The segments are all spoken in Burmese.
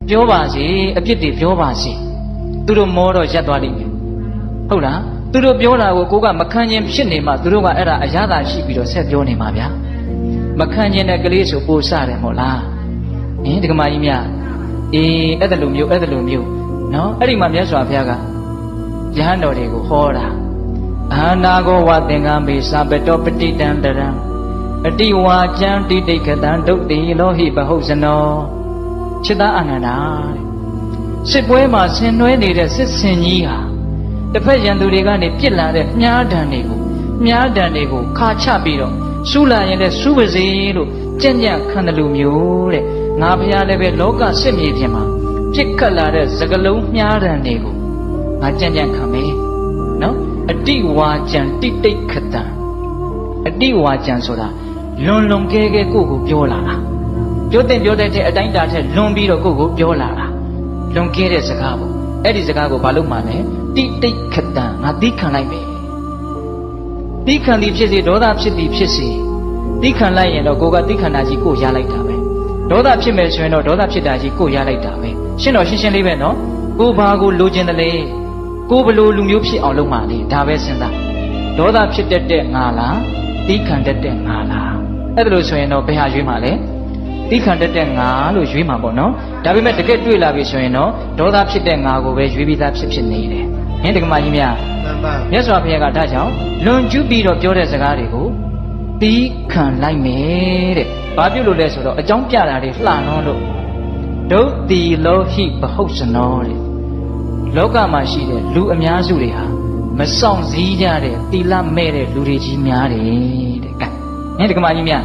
ပြောပါစေအပြစ်တွေပြောပါစေသူတို့မောတော့ရက်သွားလိမ့်မယ်ဟုတ်လားသူတို့ပြောတာကိုကိုကမခံခြင်းဖြစ်နေမှသူတို့ကအဲ့ဒါအရသာရှိပြီးတော့ဆက်ပြောနေမှာဗျာမခံခြင်းတဲ့ကလေးဆိုပို့စတယ်မို့လားဒီကမာကြီးများအဲ့ဒါလိုမျိုးနော်အဲ့ဒီမှာမြတ်စွာဘုရားကယဟန်တော်တွေကိုဟောတာအာနာကောဝသင်္ကမေသဗ္ဗတောပတိတံတရံအတိဝါကျံတိတိခတံဒုတ်တိလောဟိပဟုတ်ဇနောจิตအာနန္ဒာစစ်ပွဲမှာဆင်နွှဲနေတဲ့စစ်စင်ကြီးဟာတစ်ဖက်ရန်သူတွေကနေပြစ်လာတဲ့မြားတံတွေကိုခါချပြီးတော့စူးလာရင်လည်းစူးပါစေလို့ကြံ့ကြံ့ခံတယ်လို့မျိုးတဲ့ငါဘုရားလည်းပဲလောကစစ်မြေပြင်မှာပြစ်ခတ်လာတဲ့စကလုံးမြားတံတွေကိုငါကြံ့ကြံ့ခံမယ်နော်အတိဝါကျံတိတိခတံအတိဝါကျံဆိုတာလွန်ကဲကိုပြောလာတာပြောတဲ့အတိုင်းတာထက်လွန်ပြီးတော့ကိုပြောလာတာလွန်ကဲတဲ့စကားပေါ့အဲ့ဒီစကားကိုဘာလို့မှလဲတိတိခတံငါသိခံလိုက်မယ်သိခံသည်ဖြစ်စေဒေါသဖြစ်သည်ဖြစ်စေသိခံလိုက်ရင်တော့ကိုကသိခံတာကြီးကိုရလိုက်တာပဲဒေါသဖြစ်မယ်ဆိုရင်တော့ဒေါသဖြစ်တာကြီးကိုရလိုက်တာပဲရှင်းလေးပဲနော်ကိုဘာကိုလိုချင်တယ်လေကိုဘလို့လူမျိုးဖြစ်အောင်လုပ်မှလေဒါပဲစဉ်းစားဒေါသဖြစ်တတ်တဲ့ငါလားသိခံတတ်တဲ့ငါလားအဲ့ဒါလို့ဆိုရင်တော့ဘယ်ဟာရွေးမှာလဲသိခံတတ်တဲ့ငါလို့ရွေးမှာပေါ့နော်ဒါပေမဲ့တကယ်တွေ့လာပြီဆိုရင်တော့ဒေါသဖြစ်တဲ့ငါကိုပဲရွေးပြီးသားဖြစ်နေတယ်ဒကမာကြီးများမြတ်စွာဘုရားကဒါကြောင့်လွန်ကျူးပြီးတော့ပြောတဲ့စကားတွေကိုသိခံလိုက်မယ်တဲ့ဘာပြုလို့လဲဆိုတော့အကြောင်းပြတာတွေလှနှောလို့ဒုတ်တိလောဟိပဟုတ်စနောတဲ့လောကမှာရှိတဲ့လူအများစုတွေဟာမဆောင်စည်းကြတဲ့တိလမဲ့တဲ့လူတွေကြီးများတယ်တဲ့ဒကမာကြီးများ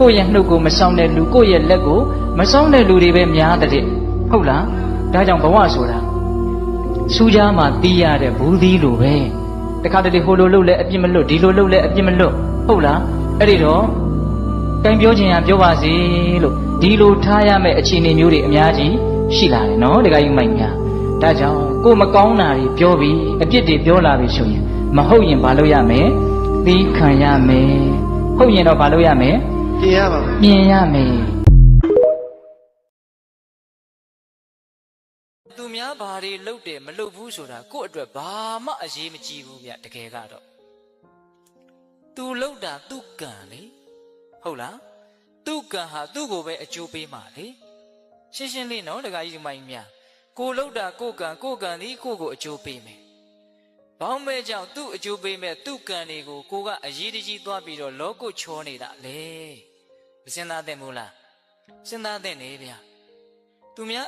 ကိုယ့်ရဲ့နှုတ်ကိုမဆောင်တဲ့လူကိုယ့်ရဲ့လက်ကိုမဆောင်တဲ့လူတွေပဲများတဲ့ဟုတ်လားဒါကြောင့်ဘဝဆိုတာစူးကြားမှာတီးရတဲ့ဘူးသီးလိုပဲတခါတလေဟိုလိုလှုပ်လဲအပြစ်မလွတ်ဒီလိုလှုပ်လဲအပြစ်မလွတ်ဟုတ်လားအဲ့ဒီတော့တိုင်ပြောချင်ရပြောပါစေလို့ဒီလိုထားရမယ့်အခြေအနေမျိုးတွေအများကြီးရှိလာတယ်နော်ဒကာကြီးမိုက်များဒါကြောင့်ကိုမကောင်းတာတွေပြောပြီးအပြစ်တွေပြောလာပြီဆိုရင်မဟုတ်ရင်ဘာလုပ်ရမလဲသိခံရမယ်ဟုတ်ရင်တော့ဘာလုပ်ရမလဲပြင်ရမယ်သူများဘာတွေလှုပ်တယ်မလှုပ်ဘူးဆိုတာကိုယ့်အတွက်ဘာမှအရေးမကြီးဘူးဗျတကယ်ကတော့သူလှုပ်တာသူ့ကံလေဟုတ်လားသူ့ကံဟာသူ့ကိုပဲအကျိုးပေးမှာလေရှင်းလေးနော်ဒကာကြီးမိုင်းများကိုလှုပ်တာကိုကံသည်ကိုကိုအကျိုးပေးမယ်ဘောင်းမဲကြောင့်သူ့အကျိုးပေးမဲ့သူ့ကံတွေကိုကိုကအရေးတကြီးသွားပြီးတော့လောကုတ်ချောနေတာလေမစဉ်းစားသင့်ဘူးလားစဉ်းစားသင့်နေဗျသူများ